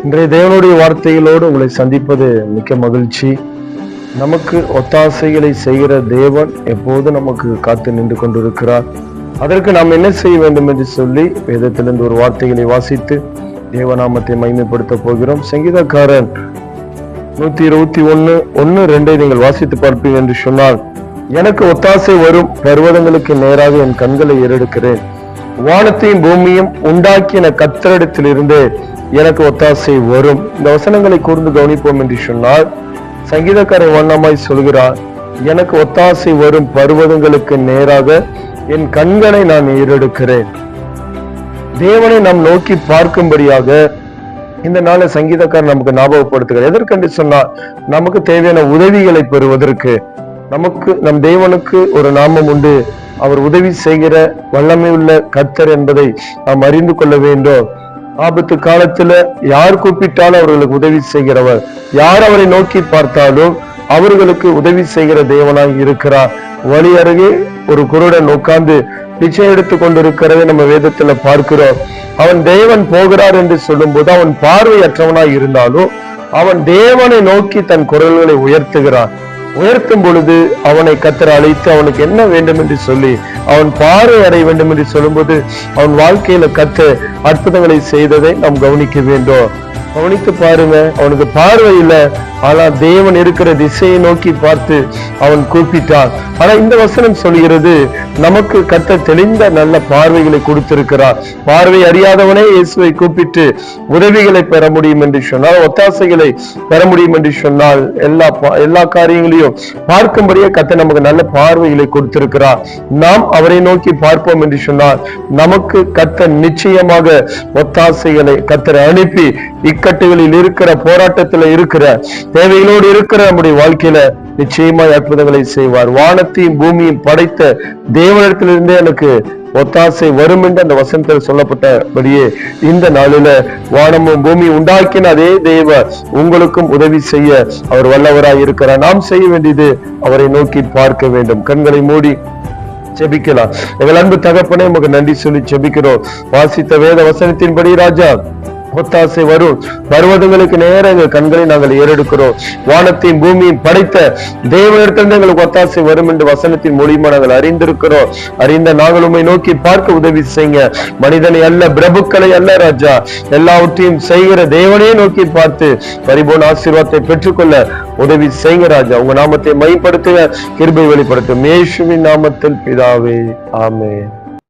இன்றைய தேவனுடைய வார்த்தைகளோடு உங்களை சந்திப்பது மிக்க மகிழ்ச்சி. நமக்கு ஒத்தாசைகளை செய்கிற தேவன் எப்போது நமக்கு காத்து நின்று கொண்டிருக்கிறார். அதற்கு நாம் என்ன செய்ய வேண்டும் என்று சொல்லி வேதத்திலிருந்து ஒரு வார்த்தைகளை வாசித்து தேவநாமத்தை மகிமைப்படுத்த போகிறோம். சங்கீதக்காரன் 121:1-2 நீங்கள் வாசித்து பார்ப்பீர்கள் என்று சொன்னால், எனக்கு ஒத்தாசை வரும் பர்வதங்களுக்கு நேராக என் கண்களை ஏறெடுக்கிறேன். வானத்தையும் பூமியும் உண்டாக்கின கர்த்தரிடத்திலிருந்து எனக்கு ஒத்தாசை வரும். இந்த வசனங்களை கூர்ந்து கவனிப்போம் என்று சொன்னால், சங்கீதக்காரன் வண்ணமாய் சொல்கிறார், எனக்கு ஒத்தாசை வரும் பர்வதங்களுக்கு நேராக என் கண்களை நான் ஏறெடுக்கிறேன். தேவனை நாம் நோக்கி பார்க்கும்படியாக இந்த நாளை சங்கீதக்காரன் நமக்கு ஞாபகப்படுத்துகிறார். எதற்கென்று சொன்னால், நமக்கு தேவையான உதவிகளை பெறுவதற்கு. நமக்கு நம் தேவனுக்கு ஒரு நாமம் உண்டு, அவர் உதவி செய்கிற வல்லமை உள்ள கர்த்தர் என்பதை நாம் அறிந்து கொள்ள வேண்டும். ஆபத்து காலத்துல யார் கூப்பிட்டாலும் அவர்களுக்கு உதவி செய்கிறவர், யார் அவரை நோக்கி பார்த்தாலும் அவர்களுக்கு உதவி செய்கிற தேவனாய் இருக்கிறார். வழி அருகே ஒரு குருடன் உட்கார்ந்து பிச்சை எடுத்து கொண்டிருக்கிறதை நம்ம வேதத்துல பார்க்கிறோம். அவன் தேவன் போகிறார் என்று சொல்லும் போது அவன் பார்வையற்றவனாய் இருந்தாலும் அவன் தேவனை நோக்கி தன் குரல்களை உயர்த்துகிறான். உயர்த்தும் பொழுது அவனை கர்த்தர் அழைத்து அவனுக்கு என்ன வேண்டும் என்று சொல்லி அவன் பார்வை அடைய வேண்டும் என்று சொல்லும்போது அவன் வாழ்க்கையில கர்த்தர் அற்புதங்களை செய்ததை நாம் கவனிக்க வேண்டும். கவனித்து பாருங்க, அவனுக்கு பார்வை இல்லை, ஆனா தேவன் இருக்கிற திசையை நோக்கி பார்த்து அவன் கூப்பிட்டான். ஆனா இந்த வசனம் சொல்கிறது, நமக்கு கர்த்தர் தெளிந்த நல்ல பார்வைகளை கொடுத்திருக்கிறார். பார்வை அறியாதவனே இயேசுவை கூப்பிட்டு உதவிகளை பெற முடியும் என்று சொன்னால், ஒத்தாசைகளை பெற முடியும் என்று சொன்னால், எல்லா காரியங்களையும் பார்க்கும்படியே கர்த்தர் நமக்கு நல்ல பார்வைகளை கொடுத்திருக்கிறார். நாம் அவரை நோக்கி பார்ப்போம் என்று சொன்னால், நமக்கு கர்த்தர் நிச்சயமாக ஒத்தாசைகளை கர்த்தர் அனுப்பி இக்கட்டுகளில் இருக்கிற, போராட்டத்தில் இருக்கிற, தேவைகளோடு இருக்கிற நம்முடைய வாழ்க்கையில நிச்சயமாய் அற்புதங்களை செய்வார். வானத்தையும் பூமியும் படைத்த தேவனிடத்திலிருந்தே எனக்கு ஒத்தாசை வரும் என்று அந்த வசனத்தில் சொல்லப்பட்டபடியே இந்த நாளில வானமும் பூமி உண்டாக்கின அதே தேவன் உங்களுக்கும் உதவி செய்ய அவர் வல்லவராய் இருக்கிறார். நாம் செய்ய வேண்டியது அவரை நோக்கி பார்க்க வேண்டும். கண்களை மூடி ஜெபிக்கலாம். எங்கள் அன்பு தகப்பனே, உமக்கு நன்றி சொல்லி ஜெபிக்கிறோம். வாசித்த வேத வசனத்தின்படி ராஜா, ஒத்தாசை வரும் பர்வதங்களுக்கு நேர எங்கள் கண்களை நாங்கள் ஏறெடுக்கிறோம். வானத்தையும் பூமியும் படைத்த தேவனிடத்திலிருந்து எங்களுக்கு ஒத்தாசை வரும் என்று வசனத்தின் மூலியமா நாங்கள் அறிந்திருக்கிறோம். அறிந்த நாங்கள் உம்மை நோக்கி பார்க்க உதவி செய்யுங்க. மனிதனை அல்ல, பிரபுக்களை அல்ல ராஜா, எல்லாவற்றையும் செய்கிற தேவனையே நோக்கி பார்த்து பரிபூர்ண ஆசீர்வாதத்தை பெற்றுக்கொள்ள உதவி செய்யுங்க ராஜா. உங்க நாமத்தை மைப்படுத்துங்க, கிருபை வெளிப்படுத்தும். இயேசுவின் நாமத்தில் பிதாவே, ஆமென்.